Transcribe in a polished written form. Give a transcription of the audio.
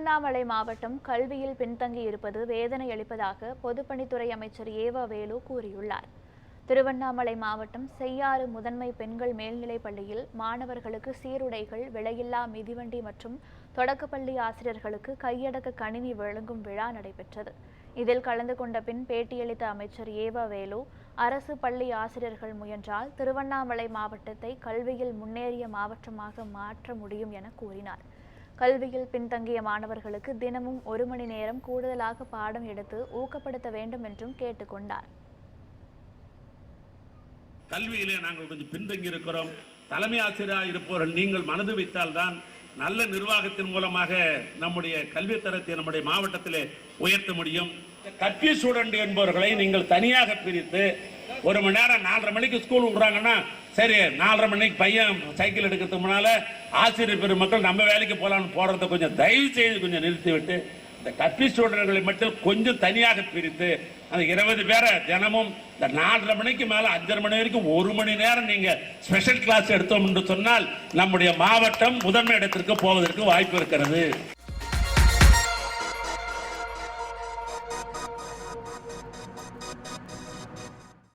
திருவண்ணாமலை மாவட்டம் கல்வியில் பின்தங்கியிருப்பது வேதனை அளிப்பதாக பொதுப்பணித்துறை அமைச்சர் ஏவா வேலு கூறியுள்ளார். திருவண்ணாமலை மாவட்டம் செய்யாறு முதன்மை பெண்கள் மேல்நிலைப் பள்ளியில் மாணவர்களுக்கு சீருடைகள், விலையில்லா மிதிவண்டி மற்றும் தொடக்கப்பள்ளி ஆசிரியர்களுக்கு கையடக்க கணினி வழங்கும் விழா நடைபெற்றது. இதில் கலந்து கொண்ட பின் பேட்டியளித்த அமைச்சர் ஏவா வேலு, அரசு பள்ளி ஆசிரியர்கள் முயன்றால் திருவண்ணாமலை மாவட்டத்தை கல்வியில் முன்னேறிய மாவட்டமாக மாற்ற முடியும் என கூறினார். கல்வியில் பின்தங்கிய மாணவர்களுக்கு தினமும் 1 மணி நேரம் கூடுதலாக பாடம் எடுத்து ஊக்கப்படுத்த வேண்டும் என்றும் கேட்டுக்கொண்டார். கல்வியிலே நாங்கள் கொஞ்சம் பின்தங்கி இருக்கிறோம். தலைமை ஆசிரியராக இருப்பவர்கள் நீங்கள் மனது வைத்தால்தான் நல்ல நிர்வாகத்தின் மூலமாக நம்முடைய கல்வி தரத்தை நம்முடைய மாவட்டத்திலே உயர்த்த முடியும். கற்பி ஸ்டூடெண்ட் என்பவர்களை நீங்கள் தனியாக பிரித்து 1 மணி நேரம் 4:30 மணிக்கு ஸ்கூல் விடுறாங்கன்னா சரி, 4:30 மணிக்கு பையன் சைக்கிள் எடுக்கிறதுக்கு முன்னால ஆசிரியர் பெருமக்கள் நம்ம வேலைக்கு போலான்னு போறதை கொஞ்சம் தயவு செய்து கொஞ்சம் நிறுத்திவிட்டு இந்த கற்பி ஸ்டூடெண்ட்களை மட்டும் கொஞ்சம் தனியாக பிரித்து அந்த 20 பேரை தினமும் இந்த 4:30 மணிக்கு மேல 5:30 மணி வரைக்கும் 1 மணி நேரம் நீங்க ஸ்பெஷல் கிளாஸ் எடுத்தோம் என்று சொன்னால் நம்முடைய மாவட்டம் முதன்மை இடத்திற்கு போவதற்கு வாய்ப்பு இருக்கிறது.